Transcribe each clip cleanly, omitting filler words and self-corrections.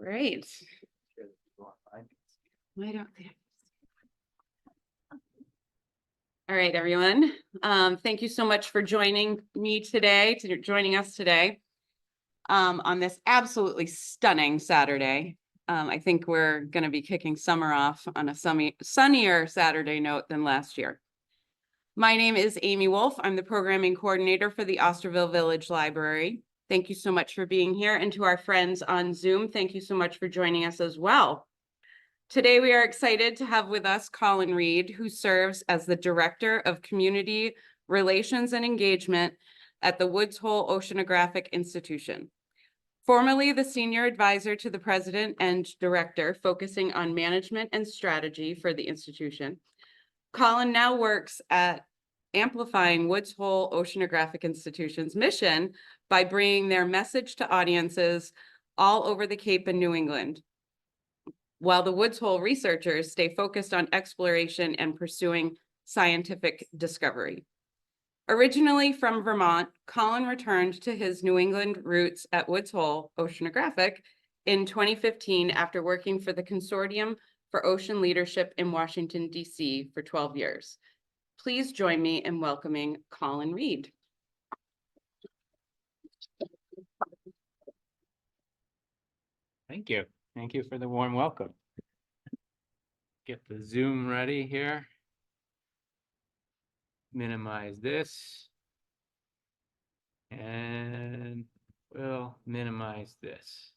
Great. Why don't they? All right, everyone. Thank you so much for joining us today on this absolutely stunning Saturday. I think we're going to be kicking summer off on a sunnier Saturday note than last year. My name is Amy Wolf. I'm the programming coordinator for the Osterville Village Library. Thank you so much for being here. And to our friends on Zoom, thank you so much for joining us as well. Today, we are excited to have with us Colin Reed, who serves as the Director of Community Relations and Engagement at the Woods Hole Oceanographic Institution. Formerly the Senior Advisor to the President and Director, focusing on management and strategy for the institution, Colin now works at amplifying Woods Hole Oceanographic Institution's mission by bringing their message to audiences all over the Cape and New England, while the Woods Hole researchers stay focused on exploration and pursuing scientific discovery. Originally from Vermont, Colin returned to his New England roots at Woods Hole Oceanographic in 2015 after working for the Consortium for Ocean Leadership in Washington, D.C. for 12 years. Please join me in welcoming Colin Reed. Thank you. Thank you for the warm welcome. Get the Zoom ready here. Minimize this. And we'll minimize this,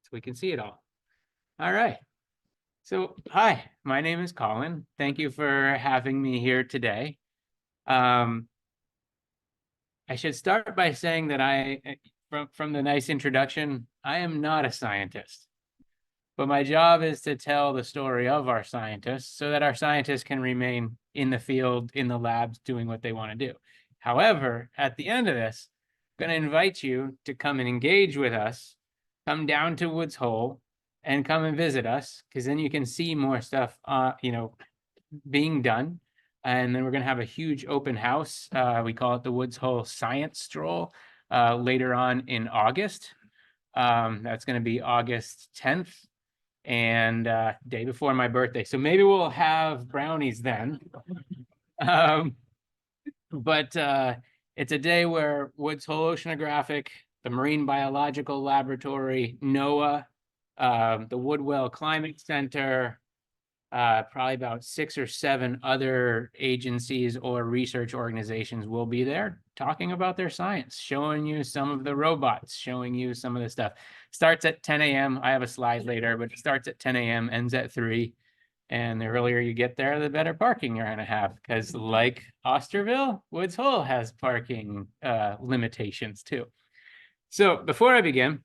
so we can see it all. All right. So, hi, my name is Colin. Thank you for having me here today. I should start by saying that from the nice introduction, I am not a scientist, but my job is to tell the story of our scientists so that our scientists can remain in the field, in the labs, doing what they want to do. However, at the end of this, I'm going to invite you to come and engage with us, come down to Woods Hole and come and visit us, because then you can see more stuff, being done. And then we're going to have a huge open house. We call it the Woods Hole Science Stroll later on in August. That's going to be August 10th and day before my birthday. So maybe we'll have brownies then. But it's a day where Woods Hole Oceanographic, the Marine Biological Laboratory, NOAA, the Woodwell Climate Center, probably about 6 or 7 other agencies or research organizations will be there talking about their science, showing you some of the robots, showing you some of the stuff. Starts at 10 a.m. I have a slide later, but it starts at 10 a.m., ends at 3. And the earlier you get there, the better parking you're going to have, because like Osterville, Woods Hole has parking limitations too. So before I begin,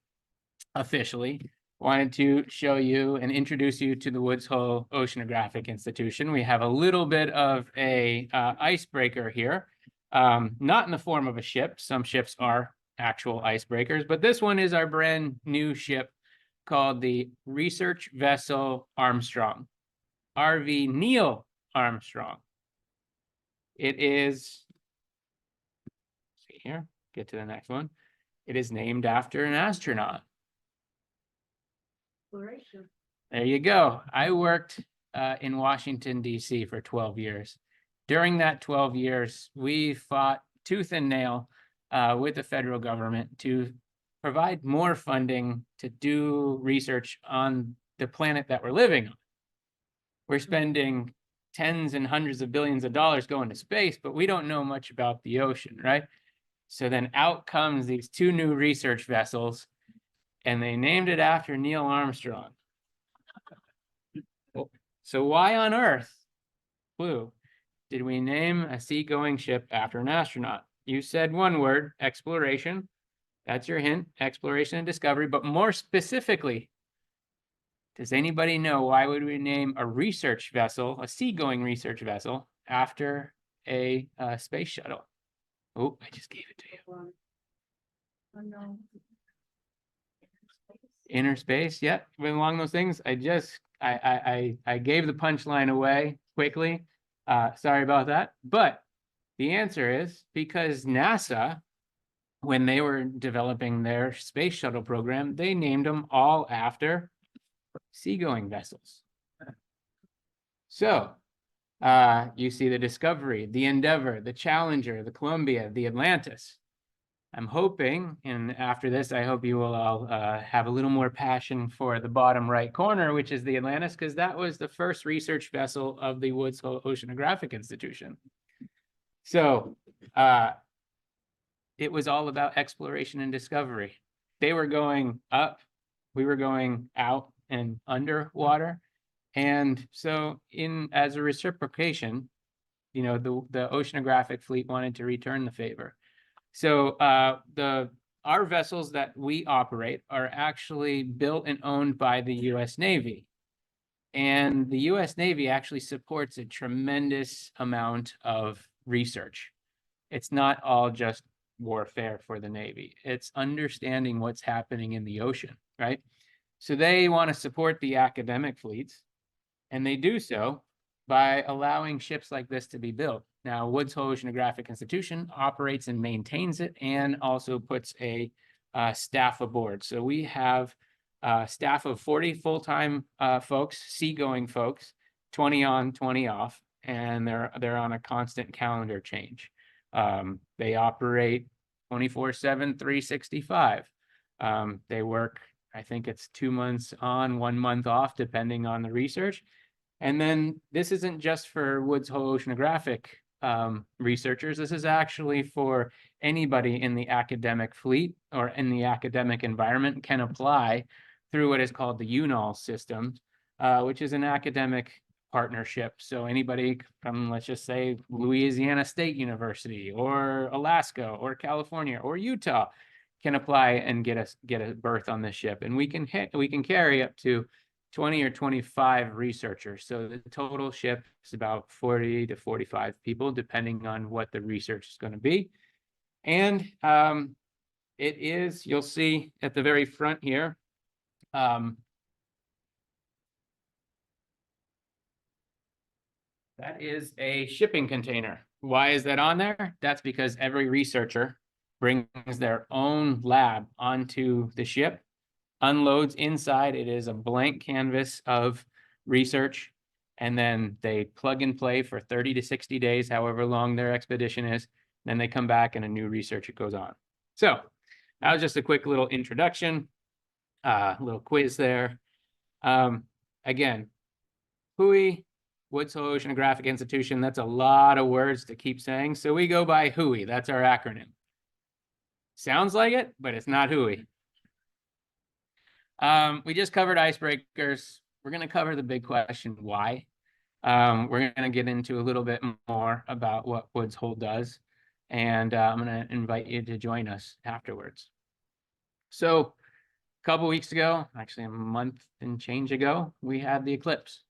officially, wanted to show you and introduce you to the Woods Hole Oceanographic Institution. We have a little bit of a icebreaker here, not in the form of a ship. Some ships are actual icebreakers, but this one is our brand new ship called the Research Vessel Armstrong. RV Neil Armstrong. It is, see here, get to the next one. It is named after an astronaut. There you go. I worked in Washington, D.C. for 12 years. During that 12 years, we fought tooth and nail with the federal government to provide more funding to do research on the planet that we're living on. We're spending tens and hundreds of billions of dollars going to space, but we don't know much about the ocean, right? So then out comes these 2 new research vessels, and they named it after Neil Armstrong. So why on earth, clue, did we name a seagoing ship after an astronaut? You said one word, exploration. That's your hint, exploration and discovery. But more specifically, does anybody know why would we name a research vessel, a seagoing research vessel, after a space shuttle? Oh, I just gave it to you. Inner space, yeah, along those things. I gave the punchline away quickly. Sorry about that. But the answer is because NASA when they were developing their space shuttle program, they named them all after seagoing vessels. So you see the Discovery, the Endeavor, the Challenger, the Columbia, the Atlantis. I'm hoping, and after this, I hope you will all have a little more passion for the bottom right corner, which is the Atlantis, because that was the first research vessel of the Woods Hole Oceanographic Institution. So it was all about exploration and discovery. They were going up, we were going out and underwater. And so as a reciprocation, you know, the oceanographic fleet wanted to return the favor. So our vessels that we operate are actually built and owned by the US Navy. And the US Navy actually supports a tremendous amount of research. It's not all just warfare for the Navy. It's understanding what's happening in the ocean, right? So they want to support the academic fleets, and they do so by allowing ships like this to be built. Now, Woods Hole Oceanographic Institution operates and maintains it, and also puts a staff aboard. So we have a staff of 40 full-time folks, seagoing folks, 20 on, 20 off, and they're on a constant calendar change. They operate 24/7, 365. They work, I think it's 2 months on, 1 month off, depending on the research. And then this isn't just for Woods Hole Oceanographic researchers. This is actually for anybody in the academic fleet or in the academic environment can apply through what is called the UNOL system, which is an academic partnership. So anybody from, let's just say, Louisiana State University or Alaska or California or Utah can apply and get a berth on this ship. And we can carry up to 20 or 25 researchers. So the total ship is about 40 to 45 people, depending on what the research is going to be. And it is, you'll see at the very front here, that is a shipping container. Why is that on there? That's because every researcher brings their own lab onto the ship, unloads inside. It is a blank canvas of research, and then they plug and play for 30 to 60 days, however long their expedition is. Then they come back and a new research goes on. So that was just a quick little introduction, little quiz there. Again, WHOI, Woods Hole Oceanographic Institution, that's a lot of words to keep saying. So we go by WHOI, that's our acronym. Sounds like it, but it's not WHOI. We just covered icebreakers. We're going to cover the big question, why? We're going to get into a little bit more about what Woods Hole does, and I'm going to invite you to join us afterwards. So a couple weeks ago, actually a month and change ago, we had the eclipse.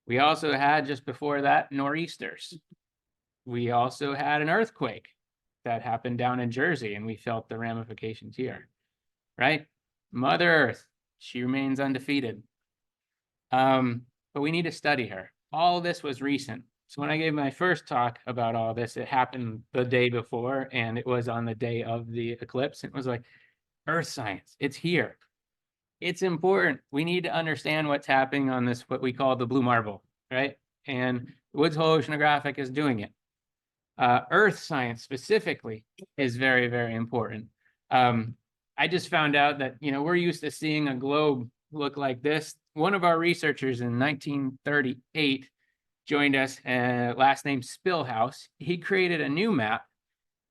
We also had, just before that, nor'easters. We also had an earthquake that happened down in Jersey, and we felt the ramifications here, right? Mother Earth, she remains undefeated. But we need to study her. All this was recent. So when I gave my first talk about all this, it happened the day before, and it was on the day of the eclipse. It was like, Earth science, it's here. It's important. We need to understand what's happening on this, what we call the blue marble, right? And Woods Hole Oceanographic is doing it. Earth science specifically is very, very important. I just found out that, you know, we're used to seeing a globe look like this. One of our researchers in 1938 joined us, last name Spillhouse. He created a new map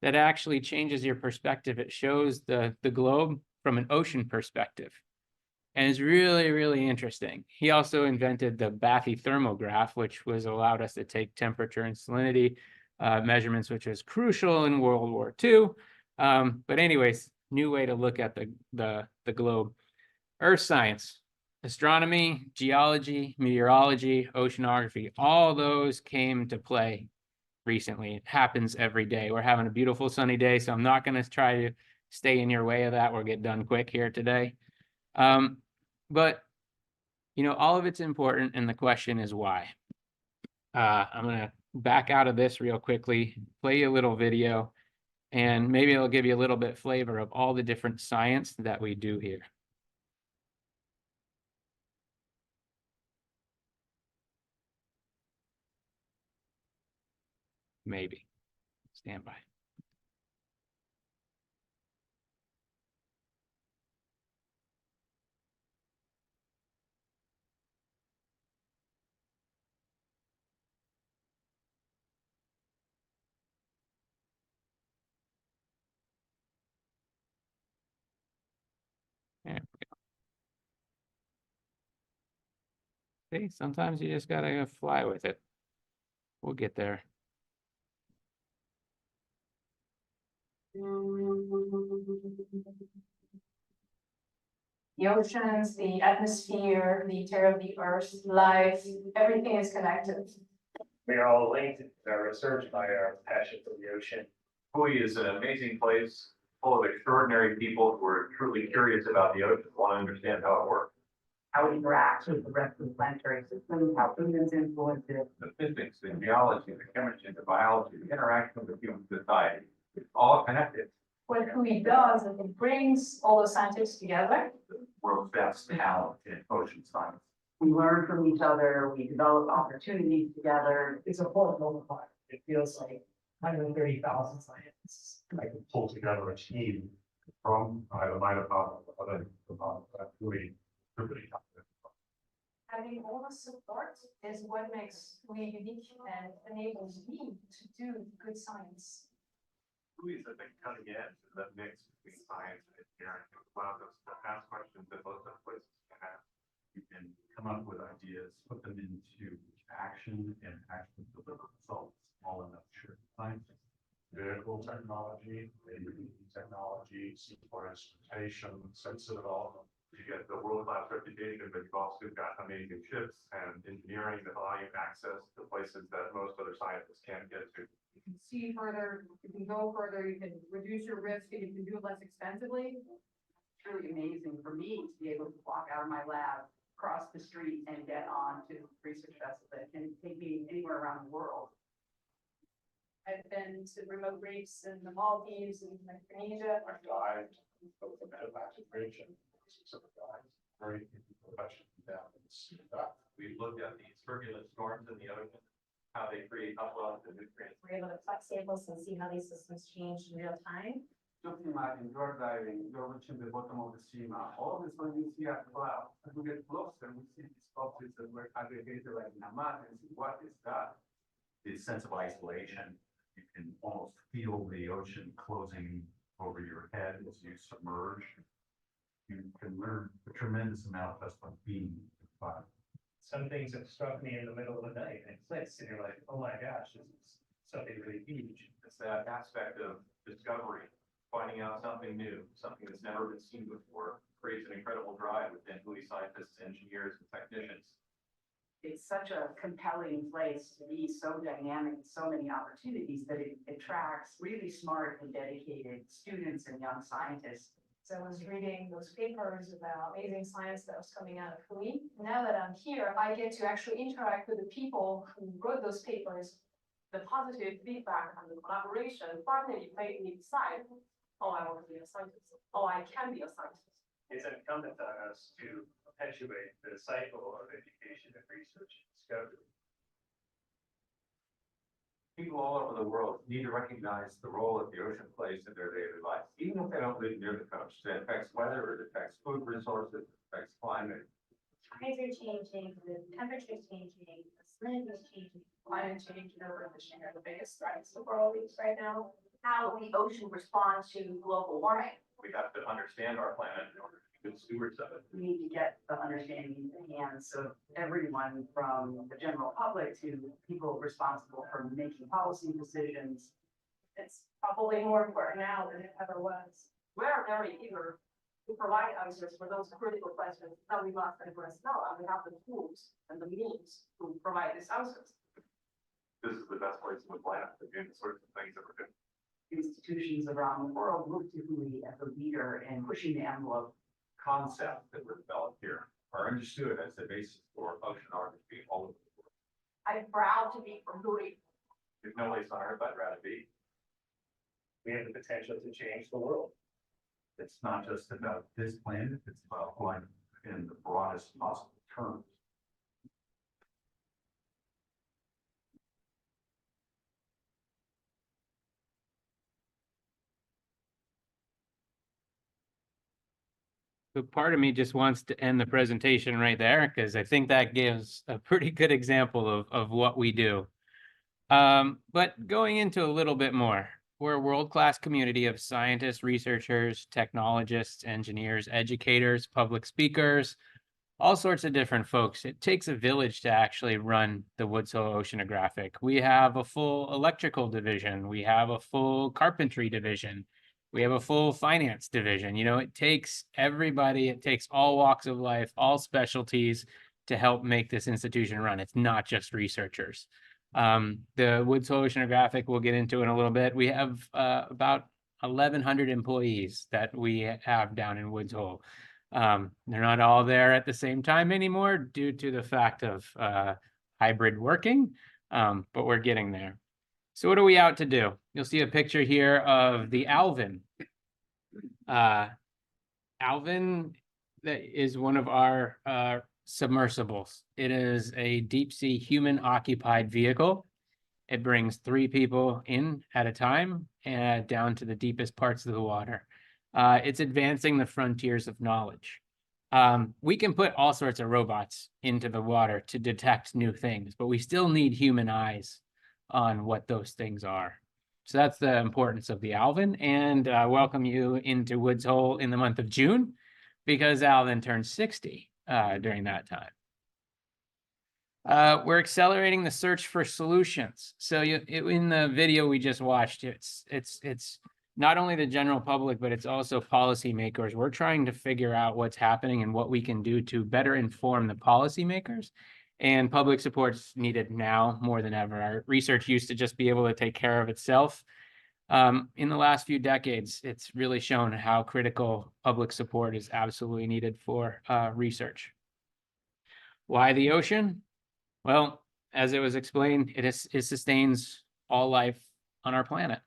that actually changes your perspective. It shows the globe from an ocean perspective. And it's really, really interesting. He also invented the bathythermograph, which was allowed us to take temperature and salinity measurements, which was crucial in World War II. But anyways, new way to look at the globe. Earth science, astronomy, geology, meteorology, oceanography, all those came to play recently. It happens every day. We're having a beautiful sunny day, so I'm not going to try to stay in your way of that. We'll get done quick here today. But, you know, all of it's important, and the question is why. I'm going to back out of this real quickly, play you a little video, And maybe it'll give you a little bit flavor of all the different science that we do here. Maybe. Stand by. There we go. See, sometimes you just gotta fly with it. We'll get there. The oceans, the atmosphere, the nature of the earth, life, everything is connected. We are all linked in our research by our passion for the ocean. Hawaii is an amazing place full of extraordinary people who are truly curious about the ocean, want to understand how it works. How it interacts with the rest of the planetary system, how humans influence it. The physics, the geology, the chemistry, the biology, the interaction with human society, it's all connected. What Hui does is it brings all the scientists together. The world's best talent in ocean science. We learn from each other, we develop opportunities together. It's a whole multiplier. It feels like 130,000 scientists. I can pull together a team from either my department or other departments that really. Having all the support is what makes Hui unique and enables me to do good science. Hawaii is at the cutting edge of that mix between science and engineering. It allows us to ask questions that most other places can ask. You can come up with ideas, put them into action, and actually deliver results all in a shared time. Vehicle technology, technology, seafloor transportation, sensor development. You get the world-class reputation, but you've also got amazing ships and engineering that allow you access to places that most other scientists can't get to. You can see further, you can go further, you can reduce your risk, and you can do it less expensively. It's really amazing for me to be able to walk out of my lab, cross the street, and get on to research vessels that can take me anywhere around the world. I've been to remote reefs in the Maldives and Micronesia. I've dived, both the Atlantic Bridge and Pacific Islands, very professional down in the sea depth. We've looked at the turbulent storms in the ocean, how they create upwells and nutrients. We're able to collect samples and see how these systems change in real time. Just imagine you're diving, you're reaching the bottom of the sea now. All of a sudden you see a cloud. As we get closer, we see these objects that were aggregated like in a map and see what is that? The sense of isolation, you can almost feel the ocean closing over your head as you submerge. You can learn a tremendous amount just by being in the environment. Some things have struck me in the middle of the night and clicks, and you're like, oh my gosh, this is something really huge. It's that aspect of discovery, finding out something new, something that's never been seen before, creates an incredible drive within Hawaii scientists, engineers, and technicians. It's such a compelling place to be, so dynamic, so many opportunities that it attracts really smart and dedicated students and young scientists. So I was reading those papers about amazing science that was coming out of Hui. Now that I'm here, I get to actually interact with the people who wrote those papers. The positive feedback and the collaboration finally made me decide, oh, I want to be a scientist. Oh, I can be a scientist. It's incumbent on us to perpetuate the cycle of education and research and discovery. People all over the world need to recognize the role that the ocean plays in their daily life, even if they don't live near the coast. It affects weather, it affects food resources, it affects climate. Tides are changing, the temperature is changing, the salinity is changing, climate change and overfishing are the biggest threats to coral reefs right now. How will the ocean respond to global warming? We have to understand our planet in order to be good stewards of it. We need to get the understanding in the hands of everyone, from the general public to people responsible for making policy decisions. It's probably more important now than it ever was. We're very eager to provide answers for those critical questions that we must address now, and we have the tools and the means to provide these answers. This is the best place on the planet to do the sorts of things that we're doing. Institutions around the world look to Hui as a leader in pushing the envelope. Concepts that were developed here are understood as the basis for oceanography all over the world. I'm proud to be from Hui. There's no place on earth I'd rather be. we have the potential to change the world. It's not just about this planet, it's about life in the broadest possible terms. So part of me just wants to end the presentation right there because I think that gives a pretty good example of what we do. But going into a little bit more, we're a world-class community of scientists, researchers, technologists, engineers, educators, public speakers, all sorts of different folks. It takes a village to actually run the Woods Hole Oceanographic. We have a full electrical division. We have a full carpentry division. We have a full finance division. You know, it takes everybody, it takes all walks of life, all specialties to help make this institution run. It's not just researchers. The Woods Hole Oceanographic, we'll get into in a little bit. We have about 1,100 employees that we have down in Woods Hole. They're not all there at the same time anymore due to the fact of hybrid working, but we're getting there. So what are we out to do? You'll see a picture here of the Alvin. Alvin that is one of our submersibles. It is a deep sea human occupied vehicle. It brings 3 people in at a time and down to the deepest parts of the water. It's advancing the frontiers of knowledge. We can put all sorts of robots into the water to detect new things, but we still need human eyes on what those things are. So that's the importance of the Alvin, and welcome you into Woods Hole in the month of June, because Alvin turns 60 during that time. We're accelerating the search for solutions. So in the video we just watched, it's not only the general public, but it's also policymakers. We're trying to figure out what's happening and what we can do to better inform the policymakers. And public support's needed now more than ever. Our research used to just be able to take care of itself. In the last few decades, it's really shown how critical public support is absolutely needed for research. Why the ocean? Well, as it was explained, it sustains all life on our planet.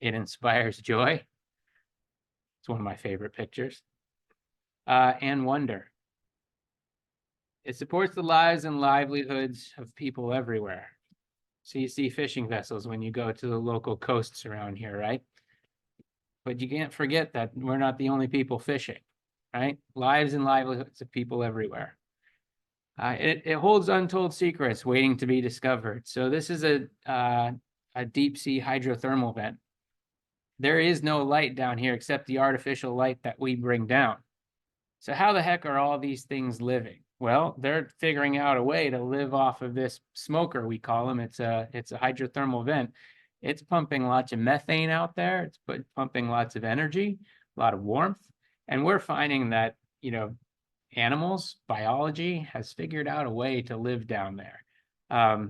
It inspires joy. It's one of my favorite pictures. And wonder. It supports the lives and livelihoods of people everywhere. So you see fishing vessels when you go to the local coasts around here, right? But you can't forget that we're not the only people fishing, right? Lives and livelihoods of people everywhere. It holds untold secrets waiting to be discovered. So this is a deep sea hydrothermal vent. There is no light down here except the artificial light that we bring down. So how the heck are all these things living? Well, they're figuring out a way to live off of this smoker, we call them. It's a hydrothermal vent. It's pumping lots of methane out there. It's pumping lots of energy, a lot of warmth. And we're finding that, you know, animals, biology has figured out a way to live down there.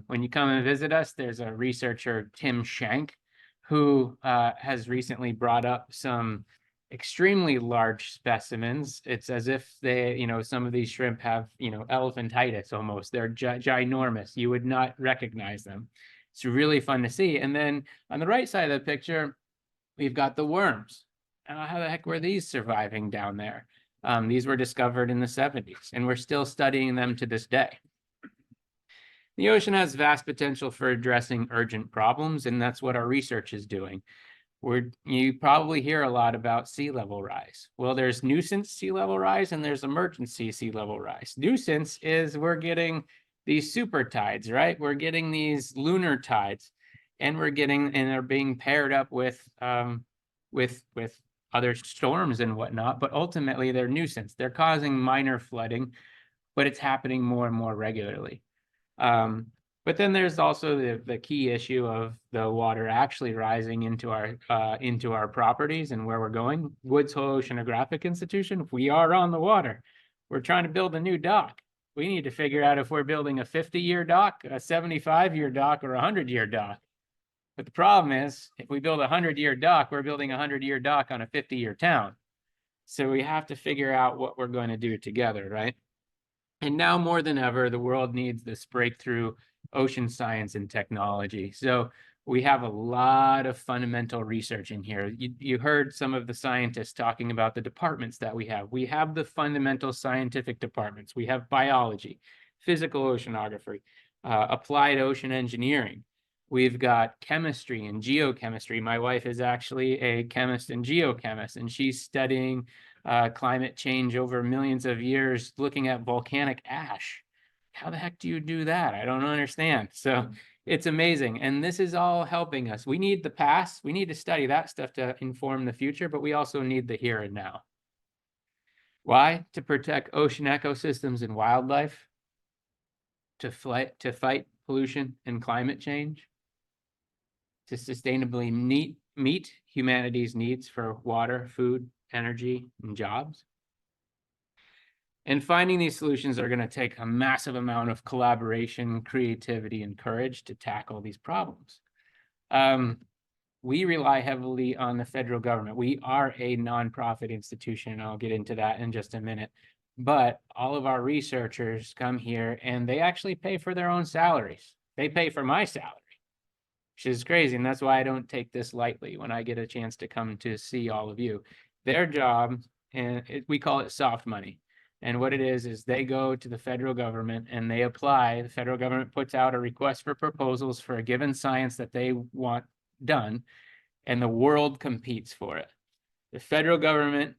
When you come and visit us, there's a researcher, Tim Shank, who has recently brought up some extremely large specimens. It's as if they, you know, some of these shrimp have, you know, elephantitis almost. They're ginormous. You would not recognize them. It's really fun to see. And then on the right side of the picture, we've got the worms. How the heck were these surviving down there? These were discovered in the 70s, and we're still studying them to this day. The ocean has vast potential for addressing urgent problems, and that's what our research is doing. You probably hear a lot about sea level rise. Well, there's nuisance sea level rise and there's emergency sea level rise. Nuisance is we're getting these super tides, right? We're getting these lunar tides, and they're being paired up with other storms and whatnot, but ultimately they're nuisance. They're causing minor flooding, but it's happening more and more regularly. But then there's also the key issue of the water actually rising into our properties and where we're going. Woods Hole Oceanographic Institution, we are on the water. We're trying to build a new dock. We need to figure out if we're building a 50-year dock, a 75-year dock, or a 100-year dock. But the problem is, if we build a 100-year dock, we're building a 100-year dock on a 50-year town. So we have to figure out what we're going to do together, right? And now more than ever, the world needs this breakthrough ocean science and technology. So We have a lot of fundamental research in here. You heard some of the scientists talking about the departments that we have. We have the fundamental scientific departments. We have biology, physical oceanography, applied ocean engineering. We've got chemistry and geochemistry. My wife is actually a chemist and geochemist, and she's studying climate change over millions of years, looking at volcanic ash. How the heck do you do that? I don't understand. So it's amazing. And this is all helping us. We need the past. We need to study that stuff to inform the future, but we also need the here and now. Why? To protect ocean ecosystems and wildlife, to fight pollution and climate change, to sustainably meet humanity's needs for water, food, energy, and jobs. And finding these solutions are going to take a massive amount of collaboration, creativity, and courage to tackle these problems. We rely heavily on the federal government. We are a nonprofit institution, and I'll get into that in just a minute. But all of our researchers come here and they actually pay for their own salaries. They pay for my salary, which is crazy. And that's why I don't take this lightly when I get a chance to come to see all of you. Their job, and we call it soft money. And what it is they go to the federal government and they apply. The federal government puts out a request for proposals for a given science that they want done, and the world competes for it. The federal government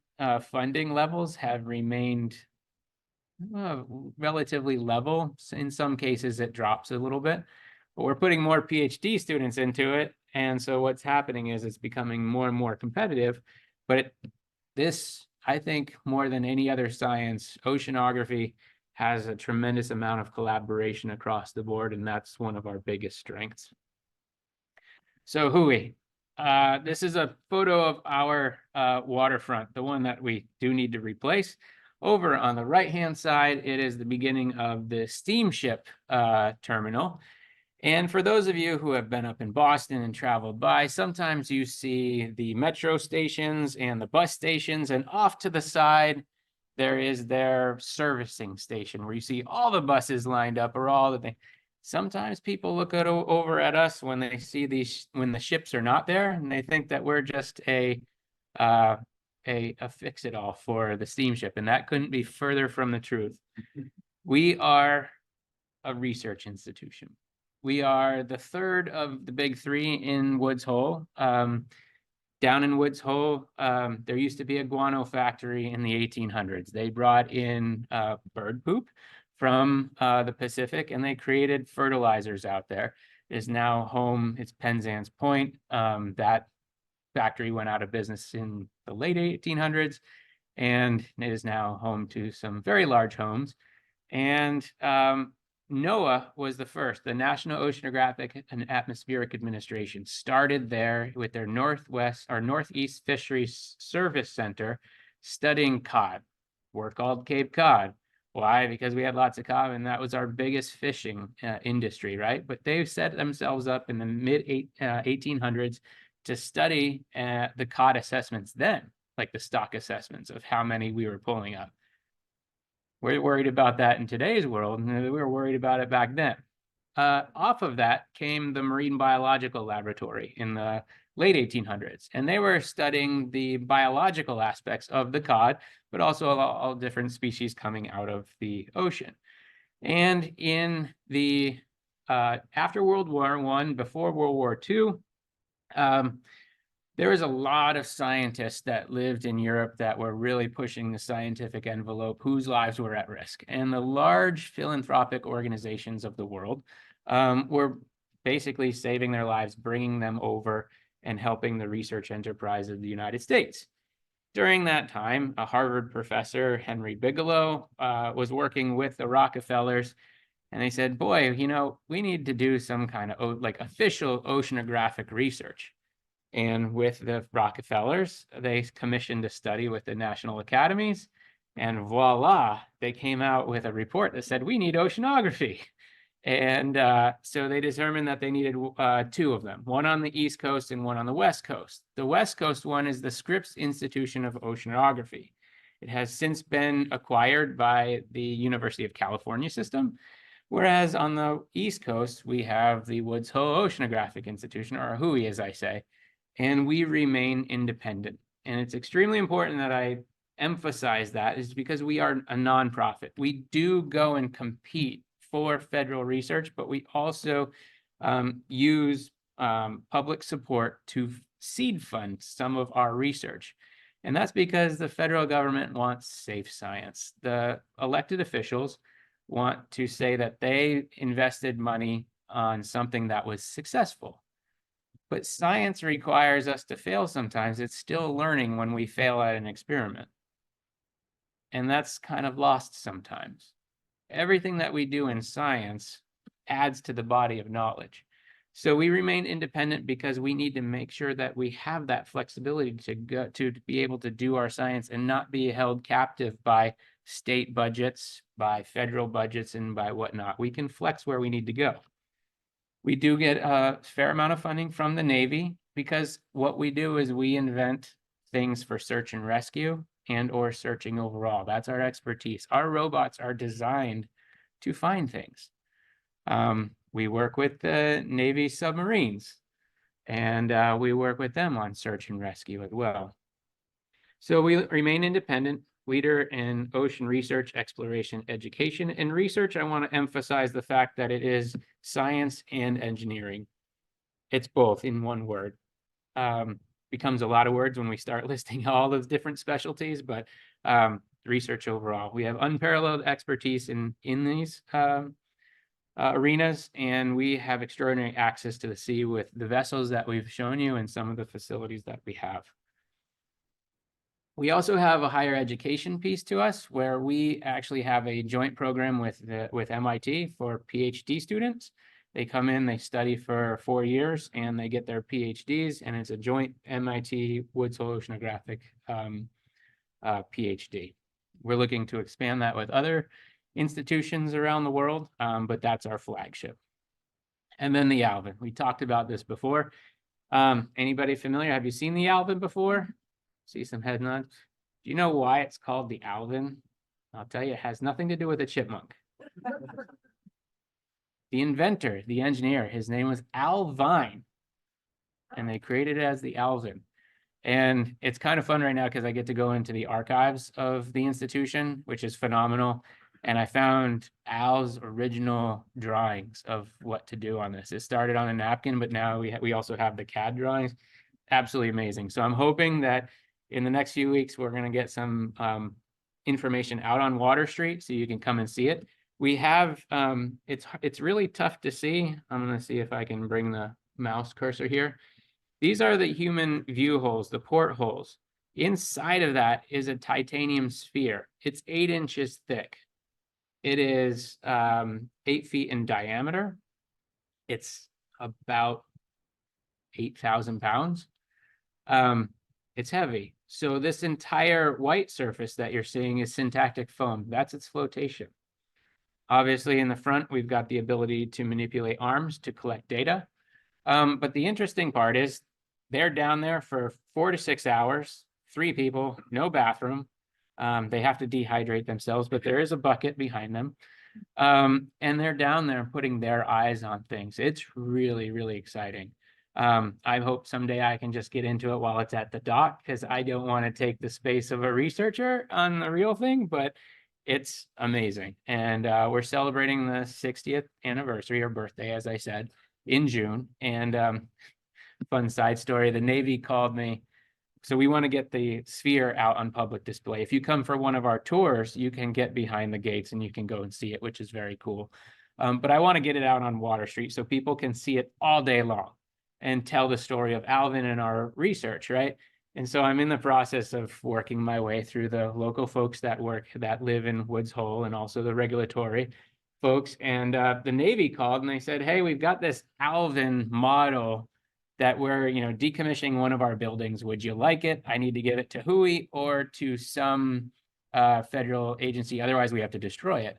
funding levels have remained relatively level. In some cases, it drops a little bit, but we're putting more PhD students into it. And so what's happening is it's becoming more and more competitive. But this, I think, more than any other science, oceanography has a tremendous amount of collaboration across the board, and that's one of our biggest strengths. So Hui, this is a photo of our waterfront, the one that we do need to replace. Over on the right-hand side, it is the beginning of the steamship terminal. And for those of you who have been up in Boston and traveled by, sometimes you see the metro stations and the bus stations, and off to the side, there is their servicing station where you see all the buses lined up or all the things. Sometimes people look over at us when they see when the ships are not there, and they think that we're just a fix-it-all for the steamship, and that couldn't be further from the truth. We are a research institution. We are the third of the big three in Woods Hole. Down in Woods Hole, there used to be a guano factory in the 1800s. They brought in bird poop from the Pacific, and they created fertilizers out there. It is now home, it's Penzance Point. That factory went out of business in the late 1800s, and it is now home to some very large homes. And NOAA was the first. The National Oceanographic and Atmospheric Administration started there with their Northeast Fisheries Service Center studying cod. We're called Cape Cod. Why? Because we had lots of cod, and that was our biggest fishing industry, right? But they set themselves up in the mid-1800s to study the cod assessments then, like the stock assessments of how many we were pulling up. We're worried about that in today's world, and we were worried about it back then. Off of that came the Marine Biological Laboratory in the late 1800s, and they were studying the biological aspects of the cod, but also all different species coming out of the ocean. And in the after World War I, before World War II, there was a lot of scientists that lived in Europe that were really pushing the scientific envelope, whose lives were at risk. And the large philanthropic organizations of the world were basically saving their lives, bringing them over and helping the research enterprise of the United States. During that time, a Harvard professor, Henry Bigelow, was working with the Rockefellers, and they said, boy, you know, we need to do some kind of like official oceanographic research. And with the Rockefellers, they commissioned a study with the National Academies, and voila, they came out with a report that said, we need oceanography. And so they determined that they needed two of them, one on the East Coast and one on the West Coast. The West Coast one is the Scripps Institution of Oceanography. It has since been acquired by the University of California system, Whereas on the East Coast, we have the Woods Hole Oceanographic Institution, or WHOI, as I say, and we remain independent. And it's extremely important that I emphasize that, is because we are a nonprofit. We do go and compete for federal research, but we also use public support to seed fund some of our research. And that's because the federal government wants safe science. The elected officials want to say that they invested money on something that was successful. But science requires us to fail sometimes. It's still learning when we fail at an experiment. And that's kind of lost sometimes. Everything that we do in science adds to the body of knowledge. So we remain independent because we need to make sure that we have that flexibility to be able to do our science and not be held captive by state budgets, by federal budgets, and by whatnot. We can flex where we need to go. We do get a fair amount of funding from the Navy, because what we do is we invent things for search and rescue and or searching overall. That's our expertise. Our robots are designed to find things. We work with the Navy submarines, and we work with them on search and rescue as well. So we remain independent, leader in ocean research, exploration, education. In research, I want to emphasize the fact that it is science and engineering. It's both in one word. Becomes a lot of words when we start listing all the different specialties, but research overall. We have unparalleled expertise in these arenas, and we have extraordinary access to the sea with the vessels that we've shown you and some of the facilities that we have. We also have a higher education piece to us, where we actually have a joint program with MIT for PhD students. They come in, they study for 4 years, and they get their PhDs, and it's a joint MIT Woods Hole Oceanographic PhD. We're looking to expand that with other institutions around the world, but that's our flagship. And then the Alvin. We talked about this before. Anybody familiar? Have you seen the Alvin before? See some head nods. Do you know why it's called the Alvin? I'll tell you, it has nothing to do with a chipmunk. The inventor, the engineer, his name was Al Vine, and they created it as the Alvin. And it's kind of fun right now because I get to go into the archives of the institution, which is phenomenal. And I found Al's original drawings of what to do on this. It started on a napkin, but now we also have the CAD drawings. Absolutely amazing. So I'm hoping that in the next few weeks, we're going to get some information out on Water Street so you can come and see it. We have, it's really tough to see. I'm going to see if I can bring the mouse cursor here. These are the human view holes, the portholes. Inside of that is a titanium sphere. It's 8 inches thick. It is 8 feet in diameter. It's about 8,000 pounds. It's heavy. So this entire white surface that you're seeing is syntactic foam. That's its flotation. Obviously, in the front, we've got the ability to manipulate arms to collect data. But the interesting part is they're down there for 4 to 6 hours, 3 people, no bathroom. They have to dehydrate themselves, but there is a bucket behind them. And they're down there putting their eyes on things. It's really, really exciting. I hope someday I can just get into it while it's at the dock, because I don't want to take the space of a researcher on the real thing, but it's amazing. And we're celebrating the 60th anniversary or birthday, as I said, in June. And fun side story, the Navy called me. So we want to get the sphere out on public display. If you come for one of our tours, you can get behind the gates and you can go and see it, which is very cool. But I want to get it out on Water Street so people can see it all day long and tell the story of Alvin and our research, right? And so I'm in the process of working my way through the local folks that live in Woods Hole, and also the regulatory folks. And the Navy called and they said, hey, we've got this Alvin model that we're, decommissioning one of our buildings. Would you like it? I need to give it to WHOI or to some federal agency. Otherwise, we have to destroy it.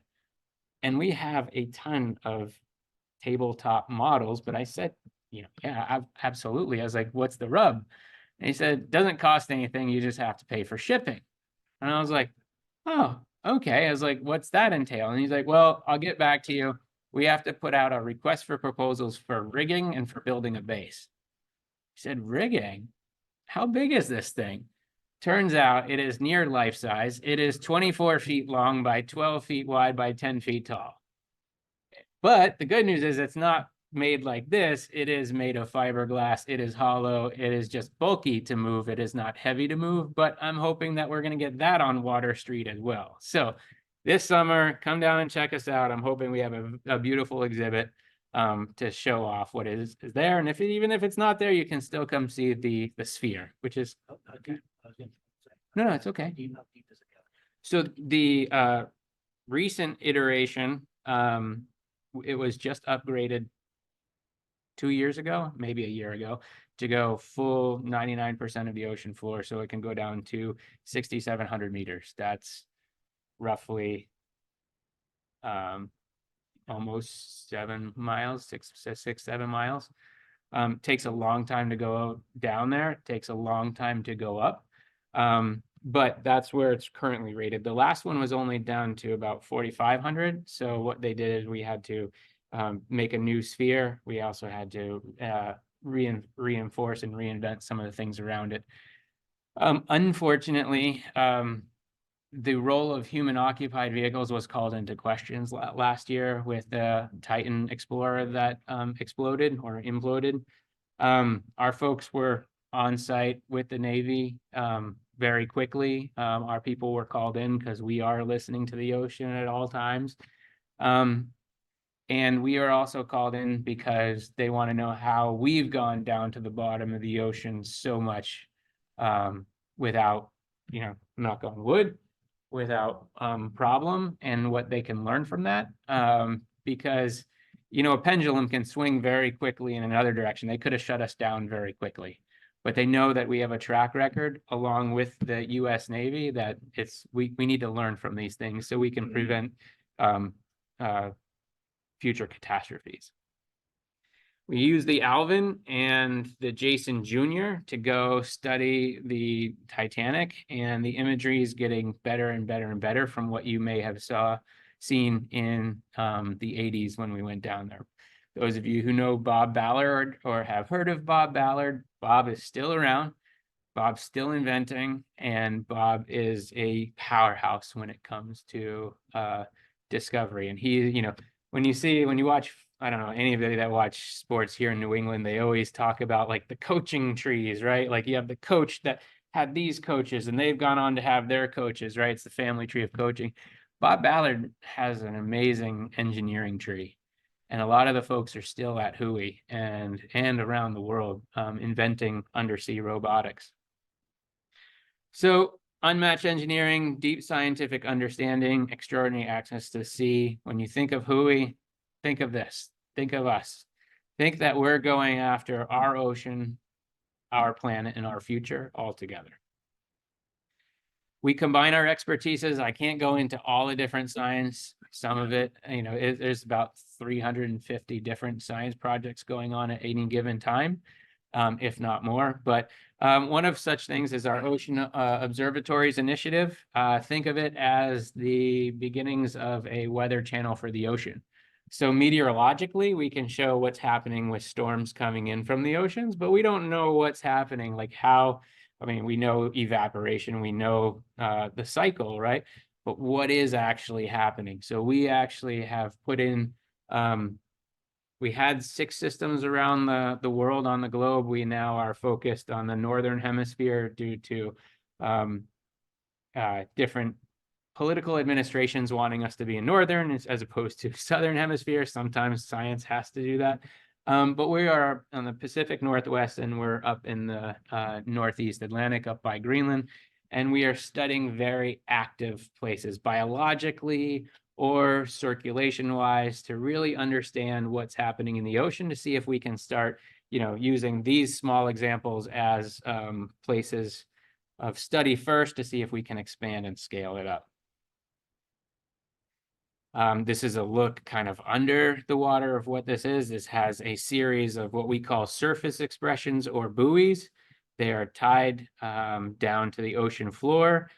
And we have a ton of tabletop models, but I said, yeah, absolutely. I was like, what's the rub? And he said, doesn't cost anything. You just have to pay for shipping. And I was like, oh, okay. I was like, what's that entail? And he's like, well, I'll get back to you. we have to put out a request for proposals for rigging and for building a base. I said, rigging? How big is this thing? Turns out it is near life size. It is 24 feet long by 12 feet wide by 10 feet tall. But the good news is it's not made like this. It is made of fiberglass. It is hollow. It is just bulky to move. It is not heavy to move, but I'm hoping that we're going to get that on Water Street as well. So this summer, come down and check us out. I'm hoping we have a beautiful exhibit to show off what is there. And even if it's not there, you can still come see the sphere, which is okay. No, it's okay. So the recent iteration, it was just upgraded 2 years ago, maybe a year ago, to go full 99% of the ocean floor. So it can go down to 6,700 meters. That's roughly almost 7 miles, 7 miles. Takes a long time to go down there. It takes a long time to go up. But that's where it's currently rated. The last one was only down to about 4,500. So what they did is we had to make a new sphere. We also had to reinforce and reinvent some of the things around it. Unfortunately, the role of human occupied vehicles was called into questions last year with the Titan Explorer that exploded or imploded. Our folks were on site with the Navy very quickly. Our people were called in because we are listening to the ocean at all times. And we are also called in because they want to know how we've gone down to the bottom of the ocean so much without, knock on wood, without problem, and what they can learn from that. Because, a pendulum can swing very quickly in another direction. They could have shut us down very quickly, but they know that we have a track record along with the US Navy that we need to learn from these things so we can prevent future catastrophes. We use the Alvin and the Jason Jr. to go study the Titanic, and the imagery is getting better and better and better from what you may have seen in the 80s when we went down there. Those of you who know Bob Ballard or have heard of Bob Ballard, Bob is still around. Bob's still inventing, and Bob is a powerhouse when it comes to discovery. And he, when you watch, I don't know, anybody that watch sports here in New England, they always talk about like the coaching trees, right? Like you have the coach that had these coaches and they've gone on to have their coaches, right? It's the family tree of coaching. Bob Ballard has an amazing engineering tree. And a lot of the folks are still at Hui and around the world inventing undersea robotics. So unmatched engineering, deep scientific understanding, extraordinary access to the sea. When you think of Hui, think of this, think of us. Think that we're going after our ocean, our planet, and our future all together. We combine our expertises. I can't go into all the different science. Some of it, there's about 350 different science projects going on at any given time, if not more. But one of such things is our Ocean Observatories Initiative. Think of it as the beginnings of a weather channel for the ocean. So meteorologically, we can show what's happening with storms coming in from the oceans, but we don't know what's happening, like how. We know evaporation, we know the cycle, right? But what is actually happening? So we actually have put in, we had 6 systems around the world on the globe. We now are focused on the Northern Hemisphere due to different political administrations wanting us to be in Northern as opposed to Southern Hemisphere. Sometimes science has to do that. But we are on the Pacific Northwest, and we're up in the Northeast Atlantic, up by Greenland, and we are studying very active places biologically or circulation-wise to really understand what's happening in the ocean, to see if we can start, using these small examples as places of study first to see if we can expand and scale it up. This is a look kind of under the water of what this is. This has a series of what we call surface expressions or buoys. They are tied down to the ocean floor.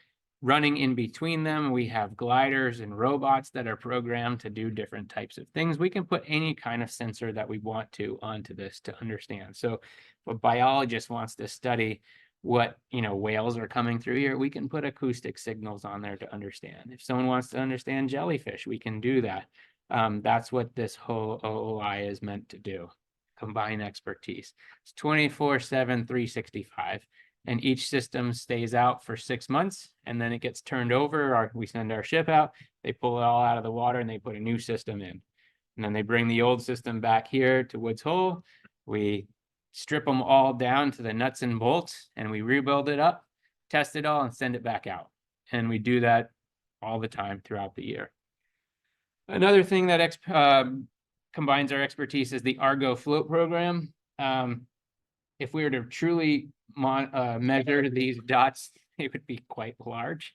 running in between them, we have gliders and robots that are programmed to do different types of things. We can put any kind of sensor that we want to onto this to understand. So if a biologist wants to study what, whales are coming through here, we can put acoustic signals on there to understand. If someone wants to understand jellyfish, we can do that. That's what this whole OOI is meant to do. Combine expertise. It's 24/7, 365. And each system stays out for 6 months, and then it gets turned over, or we send our ship out, they pull it all out of the water and they put a new system in. And then they bring the old system back here to Woods Hole. We strip them all down to the nuts and bolts, and we rebuild it up, test it all, and send it back out. And we do that all the time throughout the year. Another thing that combines our expertise is the Argo float program. If we were to truly measure these dots, they would be quite large.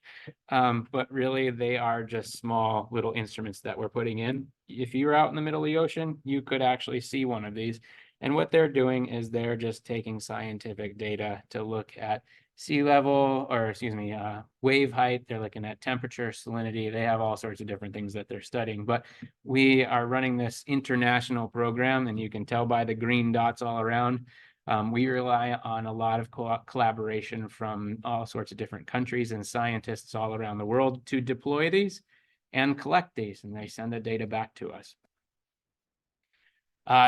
But really, they are just small little instruments that we're putting in. If you're out in the middle of the ocean, you could actually see one of these. And what they're doing is they're just taking scientific data to look at sea level, or wave height. They're looking at temperature, salinity. They have all sorts of different things that they're studying. But we are running this international program, and you can tell by the green dots all around. We rely on a lot of collaboration from all sorts of different countries and scientists all around the world to deploy these and collect these, and they send the data back to us.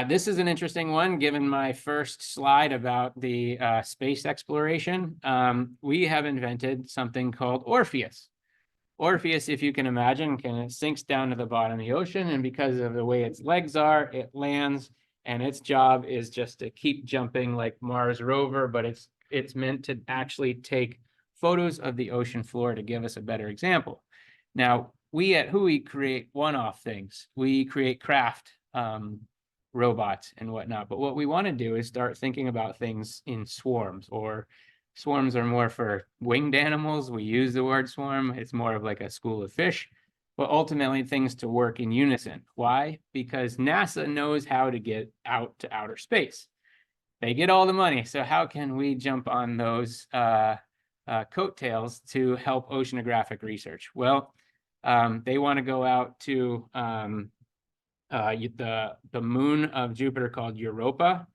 This is an interesting one, given my first slide about the space exploration. We have invented something called Orpheus. Orpheus, if you can imagine, it sinks down to the bottom of the ocean, and because of the way its legs are, it lands, and its job is just to keep jumping like Mars rover, but it's meant to actually take photos of the ocean floor to give us a better example. Now, we at WHOI create one-off things. We create craft robots and whatnot, but what we want to do is start thinking about things in swarms, or swarms are more for winged animals. We use the word swarm. It's more of like a school of fish, but ultimately things to work in unison. Why? Because NASA knows how to get out to outer space. They get all the money. So how can we jump on those coattails to help oceanographic research? Well, they want to go out to the moon of Jupiter called Europa.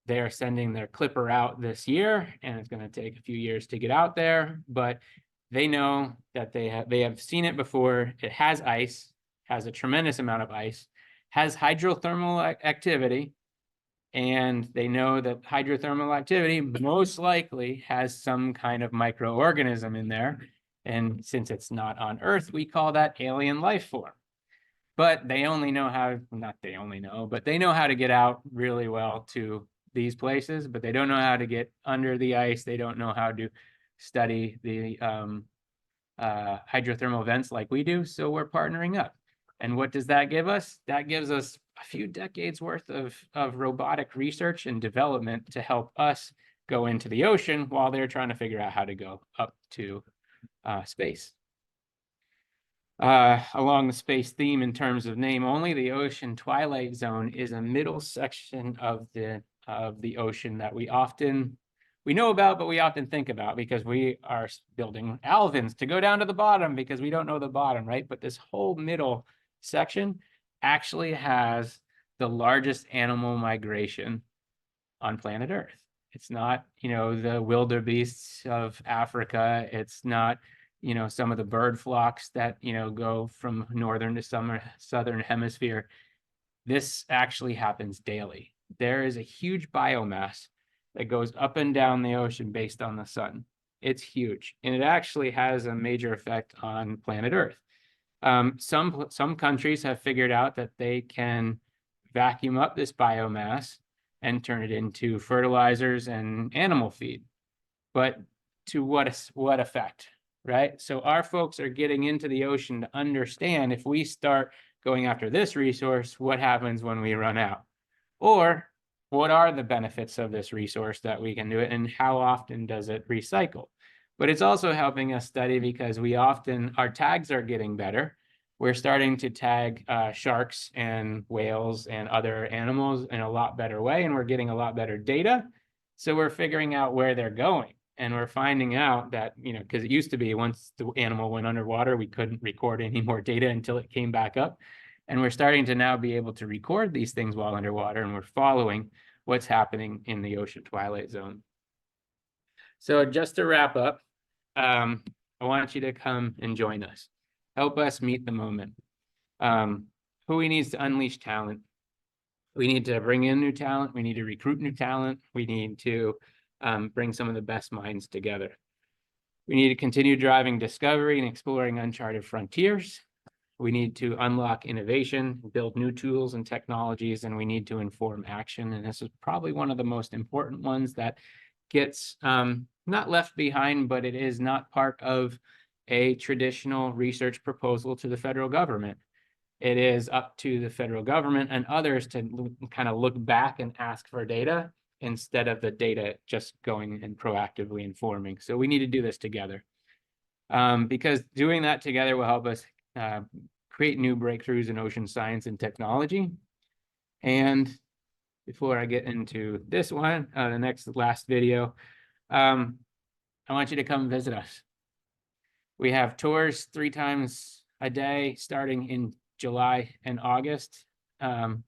They are sending their clipper out this year, and it's going to take a few years to get out there, but they know that they have seen it before. It has ice, has a tremendous amount of ice, has hydrothermal activity, and they know that hydrothermal activity most likely has some kind of microorganism in there. And since it's not on Earth, we call that alien life form. But they only know how, not they only know, but they know how to get out really well to these places, but they don't know how to get under the ice. They don't know how to study the hydrothermal vents like we do. So we're partnering up. And what does that give us? That gives us a few decades worth of robotic research and development to help us go into the ocean while they're trying to figure out how to go up to space. Along the space theme in terms of name only, the ocean twilight zone is a middle section of the ocean that we know about, but we often think about because we are building alvins to go down to the bottom because we don't know the bottom, right? But this whole middle section actually has the largest animal migration on planet Earth. It's not, the wildebeests of Africa. It's not, some of the bird flocks that, go from northern to southern hemisphere. This actually happens daily. There is a huge biomass that goes up and down the ocean based on the sun. It's huge, and it actually has a major effect on planet Earth. Some countries have figured out that they can vacuum up this biomass and turn it into fertilizers and animal feed. But to what effect, right? So our folks are getting into the ocean to understand if we start going after this resource, what happens when we run out? Or what are the benefits of this resource that we can do it, and how often does it recycle? But it's also helping us study because our tags are getting better. We're starting to tag sharks and whales and other animals in a lot better way, and we're getting a lot better data. So we're figuring out where they're going. And we're finding out that, you know, because it used to be once the animal went underwater, we couldn't record any more data until it came back up. And we're starting to now be able to record these things while underwater, and we're following what's happening in the ocean twilight zone. So just to wrap up, I want you to come and join us. Help us meet the moment. Who needs to unleash talent? We need to bring in new talent. We need to recruit new talent. We need to bring some of the best minds together. We need to continue driving discovery and exploring uncharted frontiers. We need to unlock innovation, build new tools and technologies, and we need to inform action. And this is probably one of the most important ones that gets not left behind, but it is not part of a traditional research proposal to the federal government. It is up to the federal government and others to kind of look back and ask for data instead of the data just going and proactively informing. So we need to do this together, because doing that together will help us create new breakthroughs in ocean science and technology. And before I get into this one, the last video, I want you to come visit us. We have tours 3 times a day starting in July and August. The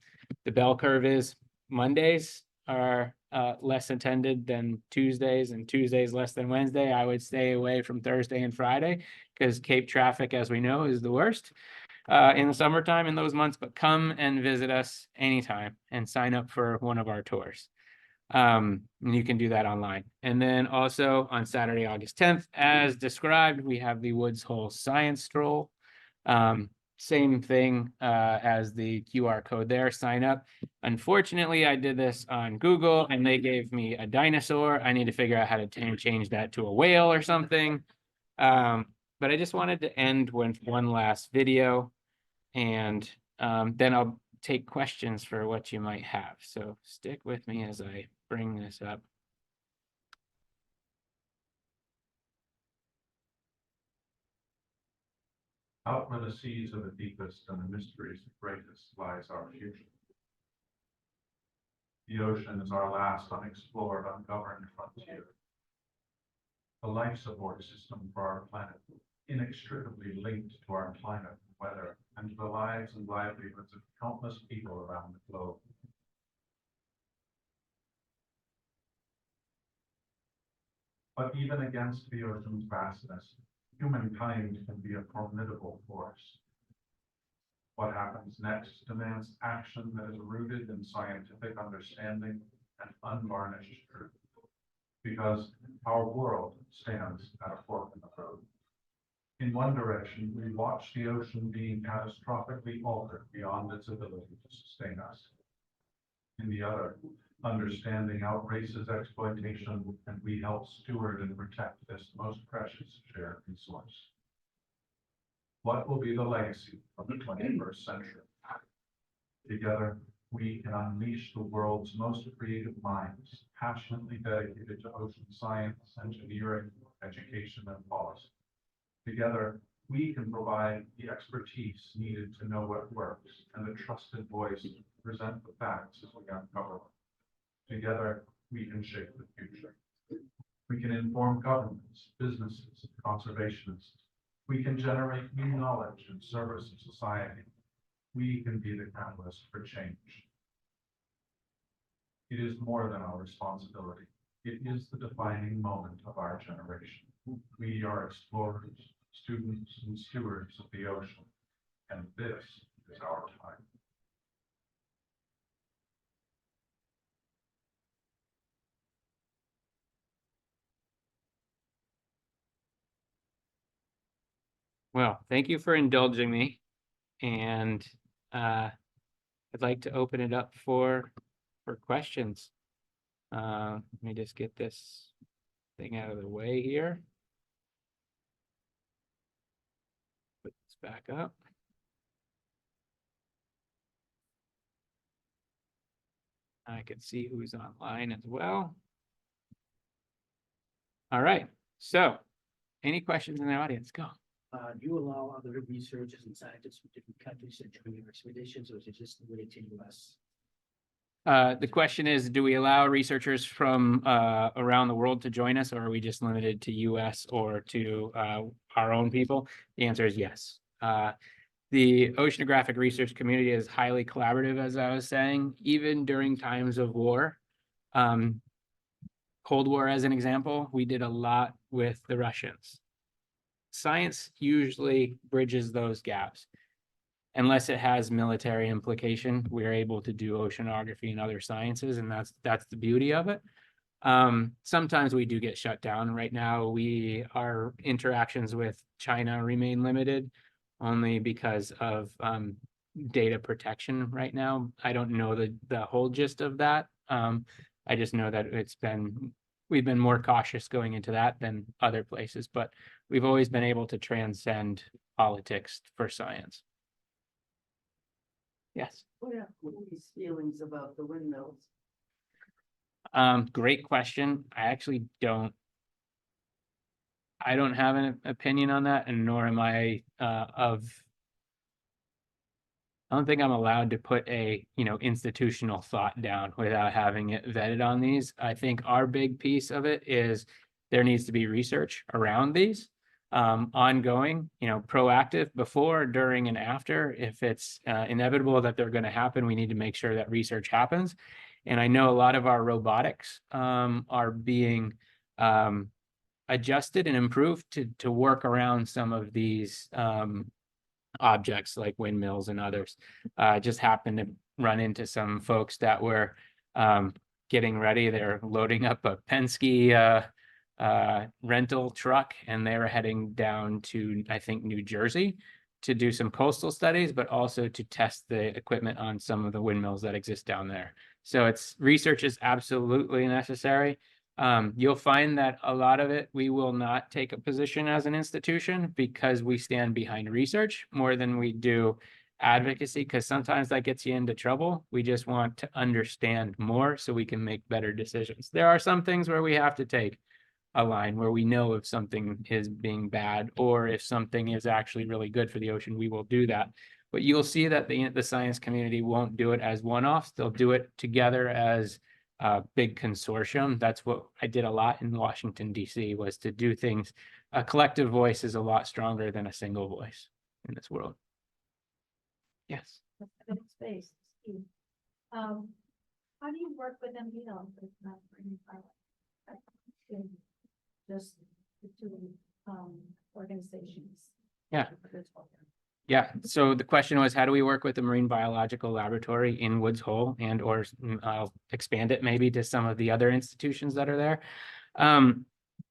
bell curve is Mondays are less attended than Tuesdays, and Tuesdays less than Wednesday. I would stay away from Thursday and Friday because Cape traffic, as we know, is the worst in the summertime in those months. But come and visit us anytime and sign up for one of our tours. And you can do that online. And then also on Saturday, August 10th, as described, we have the Woods Hole Science Stroll. Same thing as the QR code there, sign up. Unfortunately, I did this on Google and they gave me a dinosaur. I need to figure out how to change that to a whale or something. But I just wanted to end with one last video, and then I'll take questions for what you might have. So stick with me as I bring this up. Out where the seas are the deepest and the mysteries the greatest lies our future. The ocean is our last unexplored, ungoverned frontier. The life support system for our planet, inextricably linked to our climate and weather, and to the lives and livelihoods of countless people around the globe. But even against the ocean's vastness, humankind can be a formidable force. What happens next demands action that is rooted in scientific understanding and unvarnished truth, because our world stands at a fork in the road. In one direction, we watch the ocean being catastrophically altered beyond its ability to sustain us. In the other, understanding outraces exploitation, and we help steward and protect this most precious shared resource. What will be the legacy of the 21st century? Together, we can unleash the world's most creative minds, passionately dedicated to ocean science, engineering, education, and policy. Together, we can provide the expertise needed to know what works and the trusted voice to present the facts as we uncover them. Together, we can shape the future. We can inform governments, businesses, and conservationists. We can generate new knowledge in service of society. We can be the catalyst for change. It is more than our responsibility. It is the defining moment of our generation. We are explorers, students, and stewards of the ocean, and this is our time. Well, thank you for indulging me. And I'd like to open it up for questions. Let me just get this thing out of the way here. Put this back up. I can see who's online as well. All right, so any questions in the audience? Go. Do you allow other researchers and scientists from different countries to join your expeditions, or is it just limited to US? The question is, do we allow researchers from around the world to join us, or are we just limited to US or to our own people? The answer is yes. The oceanographic research community is highly collaborative, as I was saying, even during times of war. Cold War, as an example, we did a lot with the Russians. Science usually bridges those gaps. Unless it has military implication, we're able to do oceanography and other sciences, and that's the beauty of it. Sometimes we do get shut down. Right now, our interactions with China remain limited only because of data protection right now. I don't know the whole gist of that. I just know that we've been more cautious going into that than other places, but we've always been able to transcend politics for science. Yes. What are these feelings about the windmills? Great question. I don't have an opinion on that, and nor am I I don't think I'm allowed to put a, institutional thought down without having it vetted on these. I think our big piece of it is there needs to be research around these, ongoing, proactive before, during, and after. If it's inevitable that they're going to happen, we need to make sure that research happens. And I know a lot of our robotics are being adjusted and improved to work around some of these objects like windmills and others. Just happened to run into some folks that were getting ready. They're loading up a Penske rental truck, and they were heading down to, I think, New Jersey to do some coastal studies, but also to test the equipment on some of the windmills that exist down there. So research is absolutely necessary. You'll find that a lot of it, we will not take a position as an institution because we stand behind research more than we do advocacy, because sometimes that gets you into trouble. We just want to understand more so we can make better decisions. There are some things where we have to take a line where we know if something is being bad or if something is actually really good for the ocean, we will do that. But you'll see that the science community won't do it as one-offs. They'll do it together as a big consortium. That's what I did a lot in Washington, D.C., was to do things. A collective voice is a lot stronger than a single voice in this world. Yes. Space. How do you work with them? It's not just the two organizations. Yeah. Yeah. So the question was, how do we work with the Marine Biological Laboratory in Woods Hole, and or I'll expand it maybe to some of the other institutions that are there.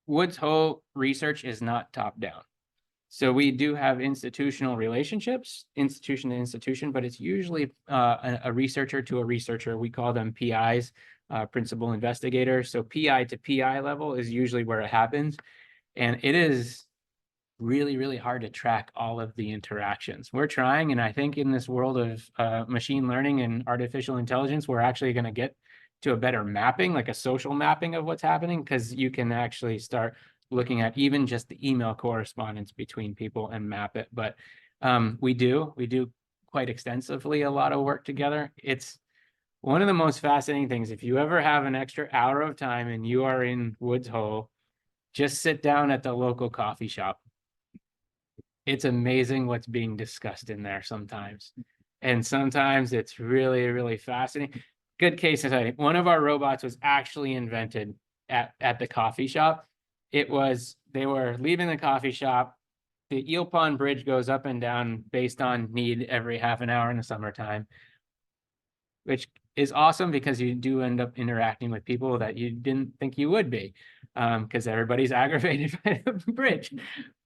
Woods Hole research is not top down. So we do have institutional relationships, institution to institution, but it's usually a researcher to a researcher. We call them PIs, principal investigators. So PI to PI level is usually where it happens. And it is really, really hard to track all of the interactions. We're trying, and I think in this world of machine learning and artificial intelligence, we're actually going to get to a better mapping, like a social mapping of what's happening, because you can actually start looking at even just the email correspondence between people and map it. But we do quite extensively a lot of work together. It's one of the most fascinating things. If you ever have an extra hour of time and you are in Woods Hole, just sit down at the local coffee shop. It's amazing what's being discussed in there sometimes. And sometimes it's really, really fascinating. Good case study. One of our robots was actually invented at the coffee shop. They were leaving the coffee shop. The Eel Pond Bridge goes up and down based on need every half an hour in the summertime, which is awesome because you do end up interacting with people that you didn't think you would be, because everybody's aggravated by the bridge.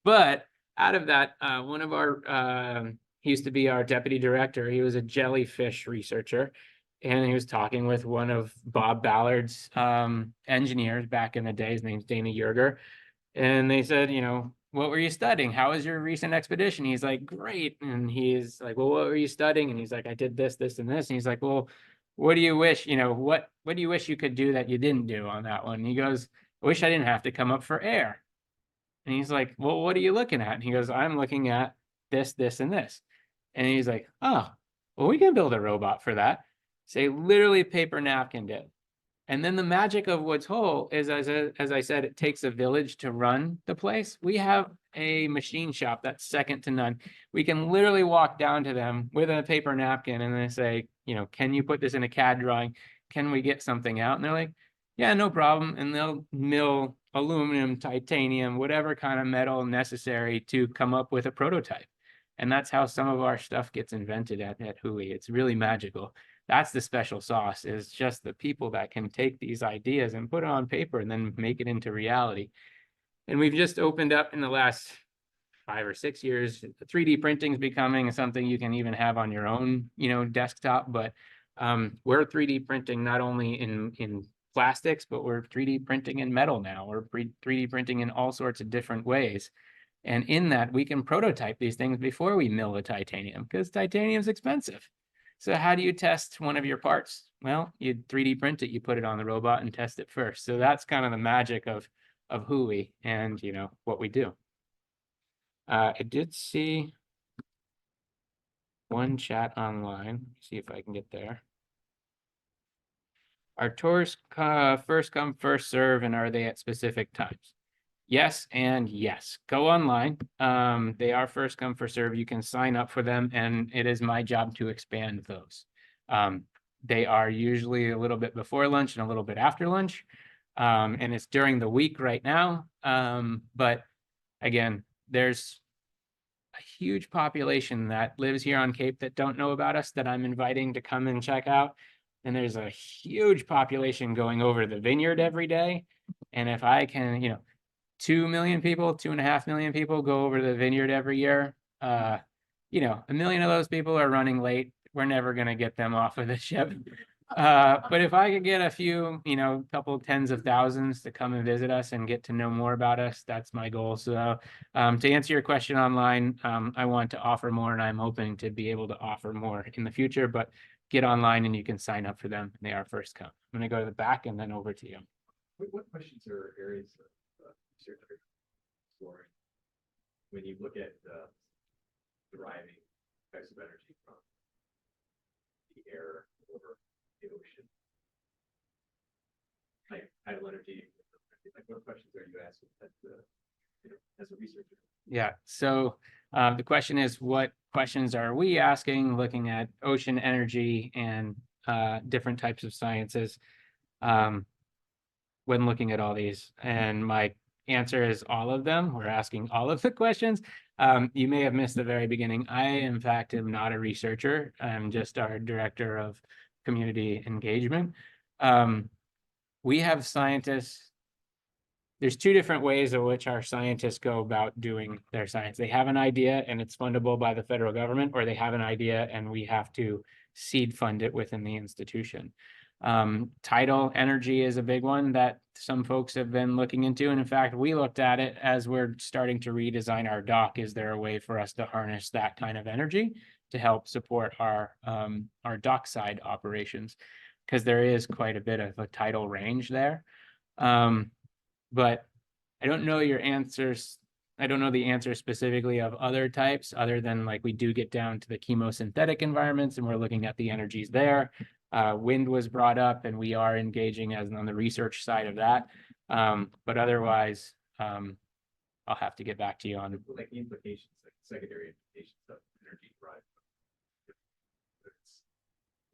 But out of that, one of our, he used to be our deputy director. He was a jellyfish researcher, and he was talking with one of Bob Ballard's engineers back in the day. His name's Dana Yerger. And they said, what were you studying? How was your recent expedition? He's like, great. And he's like, well, what were you studying? And he's like, I did this, this, and this. And he's like, well, what do you wish, what do you wish you could do that you didn't do on that one? And he goes, I wish I didn't have to come up for air. And he's like, well, what are you looking at? And he goes, I'm looking at this, this, and this. And he's like, oh, well, we can build a robot for that. Say literally paper napkined it. And then the magic of Woods Hole is, as I said, it takes a village to run the place. We have a machine shop that's second to none. We can literally walk down to them with a paper napkin and they say, you know, can you put this in a CAD drawing? Can we get something out? And they're like, yeah, no problem. And they'll mill aluminum, titanium, whatever kind of metal necessary to come up with a prototype. And that's how some of our stuff gets invented at Hui. It's really magical. That's the special sauce, is just the people that can take these ideas and put it on paper and then make it into reality. And we've just opened up in the last 5 or 6 years. 3D printing is becoming something you can even have on your own, you know, desktop. But we're 3D printing not only in plastics, but we're 3D printing in metal now. We're 3D printing in all sorts of different ways. And in that, we can prototype these things before we mill the titanium, because titanium is expensive. So how do you test one of your parts? Well, you 3D print it, you put it on the robot and test it first. So that's kind of the magic of Hui and, you know, what we do. I did see one chat online. See if I can get there. Are tours first come, first serve, and are they at specific times? Yes and yes. Go online. They are first come, first serve. You can sign up for them, and it is my job to expand those. They are usually a little bit before lunch and a little bit after lunch. And it's during the week right now. But again, there's a huge population that lives here on Cape that don't know about us that I'm inviting to come and check out. And there's a huge population going over the vineyard every day. And if I can, you know, 2 million people, 2.5 million people go over the vineyard every year. You know, 1 million of those people are running late. We're never going to get them off of the ship. But if I could get a few, you know, couple tens of thousands to come and visit us and get to know more about us, that's my goal. So to answer your question online, I want to offer more, and I'm hoping to be able to offer more in the future, but get online and you can sign up for them. They are first come. I'm going to go to the back and then over to you. What questions or areas of research are exploring when you look at deriving types of energy from the air over the ocean, like tidal energy? Like, what questions are you asking as a researcher? Yeah, so the question is, what questions are we asking looking at ocean energy and different types of sciences when looking at all these? And my answer is all of them. We're asking all of the questions. You may have missed the very beginning. I, in fact, am not a researcher. I'm just our director of community engagement. We have scientists. There's 2 different ways in which our scientists go about doing their science. They have an idea and it's fundable by the federal government, or they have an idea and we have to seed fund it within the institution. Tidal energy is a big one that some folks have been looking into. And in fact, we looked at it as we're starting to redesign our dock. Is there a way for us to harness that kind of energy to help support our dockside operations? Because there is quite a bit of a tidal range there. But I don't know your answers. I don't know the answer specifically of other types, other than like we do get down to the chemosynthetic environments and we're looking at the energies there. Wind was brought up and we are engaging as on the research side of that. But otherwise, I'll have to get back to you on like the implications, like secondary implications of energy derived from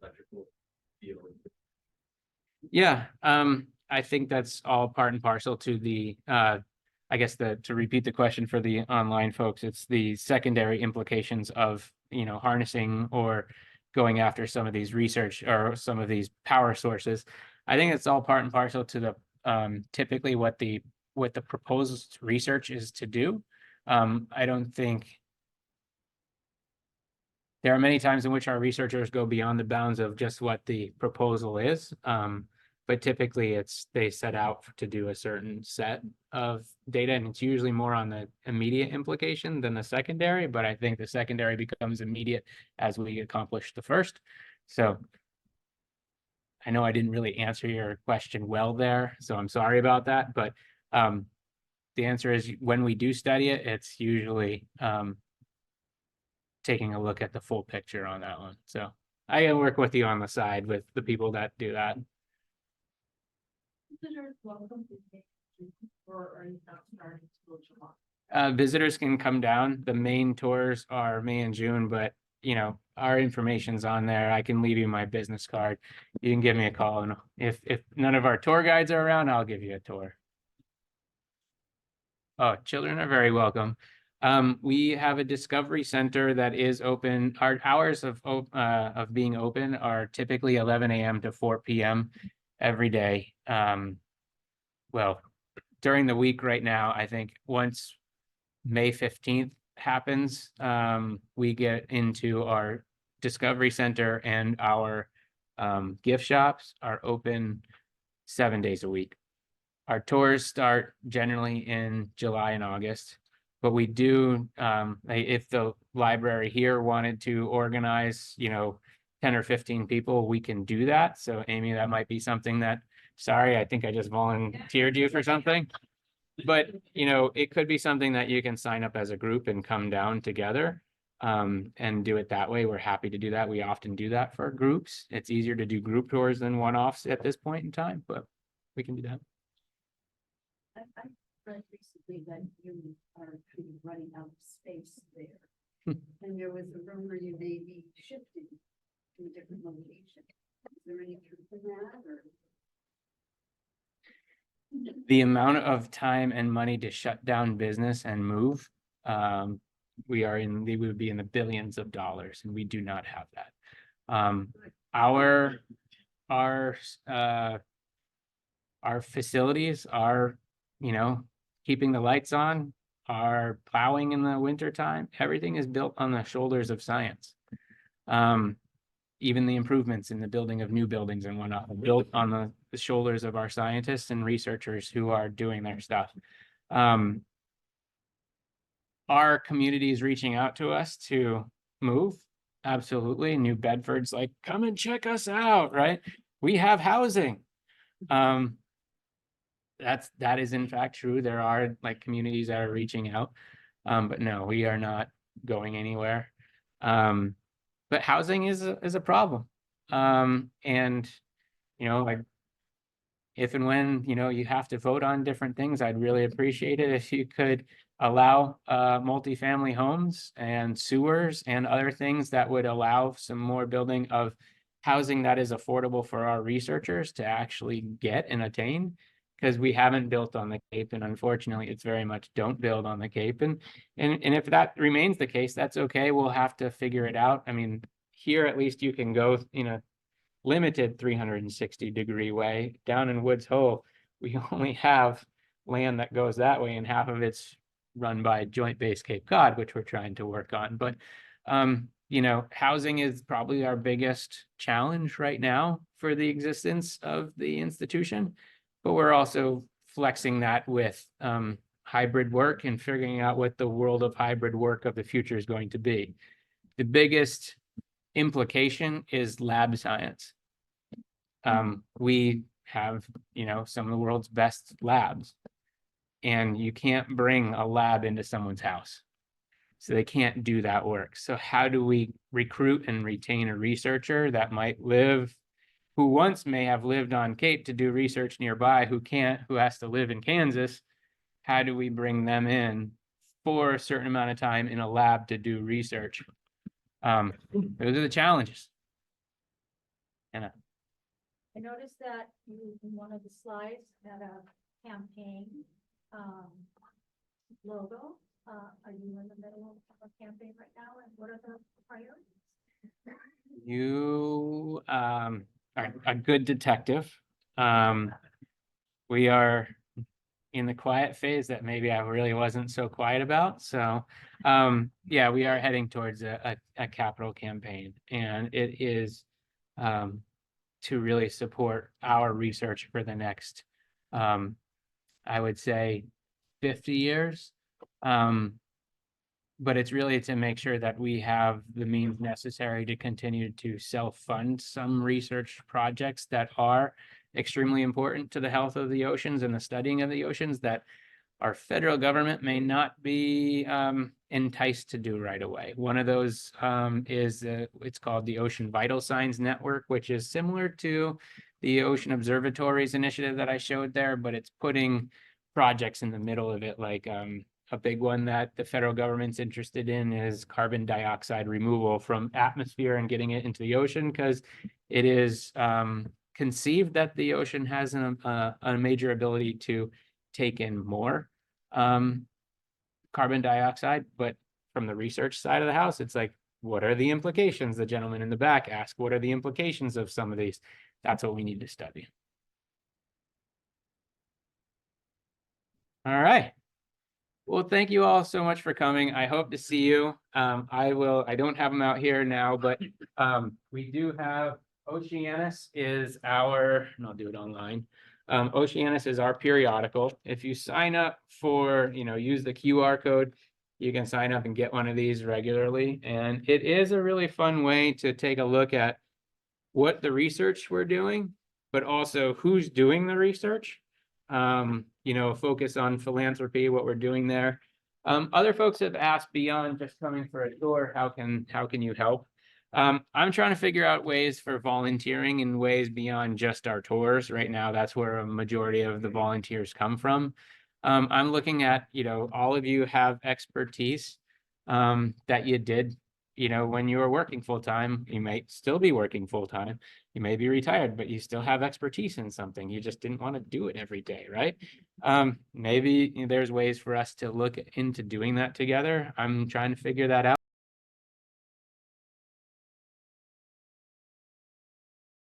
electrical field. Yeah, I think that's all part and parcel to the, I guess to repeat the question for the online folks, it's the secondary implications of, you know, harnessing or going after some of these research or some of these power sources. I think it's all part and parcel to the typically what the proposed research is to do. I don't think there are many times in which our researchers go beyond the bounds of just what the proposal is. But typically they set out to do a certain set of data, and it's usually more on the immediate implication than the secondary, but I think the secondary becomes immediate as we accomplish the first. So I know I didn't really answer your question well there, so I'm sorry about that, but the answer is when we do study it, it's usually taking a look at the full picture on that one. So I can work with you on the side with the people that do that. Visitors welcome to take, or are you not starting till July? Visitors can come down. The main tours are May and June, but you know, our information's on there. I can leave you my business card. You can give me a call, and if none of our tour guides are around, I'll give you a tour. Oh, children are very welcome. We have a discovery center that is open. Our hours of being open are typically 11 a.m. to 4 p.m. every day. Well, during the week right now, I think once May 15th happens, we get into our discovery center, and our gift shops are open 7 days a week. Our tours start generally in July and August, but we do, if the library here wanted to organize, 10 or 15 people, we can do that. So Amy, that might be something that, sorry, I think I just volunteered you for something. But, it could be something that you can sign up as a group and come down together and do it that way. We're happy to do that. We often do that for groups. It's easier to do group tours than one-offs at this point in time, but we can do that. I read recently that you are kind of running out of space there. And there was a rumor you may be shifting to a different location. Is there any truth in that, or? The amount of time and money to shut down business and move, we would be in the billions of dollars, and we do not have that. Our facilities are, keeping the lights on, are plowing in the winter time. Everything is built on the shoulders of science. Even the improvements in the building of new buildings and whatnot are built on the shoulders of our scientists and researchers who are doing their stuff. Our community is reaching out to us to move. Absolutely. New Bedford's like, come and check us out, right? We have housing. That is in fact true. There are communities that are reaching out. But no, we are not going anywhere. But housing is a problem. And if and when you have to vote on different things, I'd really appreciate it if you could allow multifamily homes and sewers and other things that would allow some more building of housing that is affordable for our researchers to actually get and attain, because we haven't built on the Cape, and unfortunately it's very much don't build on the Cape. And if that remains the case, that's okay. We'll have to figure it out. I mean, here at least you can go limited 360-degree way. Down in Woods Hole, we only have land that goes that way, and half of it's run by Joint Base Cape Cod, which we're trying to work on. But housing is probably our biggest challenge right now for the existence of the institution. But we're also flexing that with hybrid work and figuring out what the world of hybrid work of the future is going to be. The biggest implication is lab science. We have, some of the world's best labs, and you can't bring a lab into someone's house. So they can't do that work. So how do we recruit and retain a researcher that might live, who once may have lived on Cape to do research nearby, who has to live in Kansas? How do we bring them in for a certain amount of time in a lab to do research? Those are the challenges. Anna. I noticed that you, in one of the slides, had a campaign logo. Are you in the middle of a campaign right now, and what are the priorities? You are a good detective. We are in the quiet phase that maybe I really wasn't so quiet about. So yeah, we are heading towards a capital campaign, and it is to really support our research for the next, I would say 50 years. But it's really to make sure that we have the means necessary to continue to self-fund some research projects that are extremely important to the health of the oceans and the studying of the oceans that our federal government may not be enticed to do right away. One of those is it's called the Ocean Vital Signs Network, which is similar to the Ocean Observatories initiative that I showed there, but it's putting projects in the middle of it. Like a big one that the federal government's interested in is carbon dioxide removal from atmosphere and getting it into the ocean, because it is conceived that the ocean has a major ability to take in more carbon dioxide. But from the research side of the house, it's like, what are the implications? The gentleman in the back asked, what are the implications of some of these? That's what we need to study. All right. Well, thank you all so much for coming. I hope to see you. I don't have them out here now, but we do have Oceanus is our, and I'll do it online. Oceanus is our periodical. If you sign up for, use the QR code, you can sign up and get one of these regularly. And it is a really fun way to take a look at what the research we're doing, but also who's doing the research. Focus on philanthropy, what we're doing there. Other folks have asked beyond just coming for a tour, how can you help? I'm trying to figure out ways for volunteering in ways beyond just our tours. Right now, that's where a majority of the volunteers come from. I'm looking at, all of you have expertise that you did, when you were working full-time. You might still be working full-time. You may be retired, but you still have expertise in something. You just didn't want to do it every day, right? Maybe there's ways for us to look into doing that together. I'm trying to figure that out.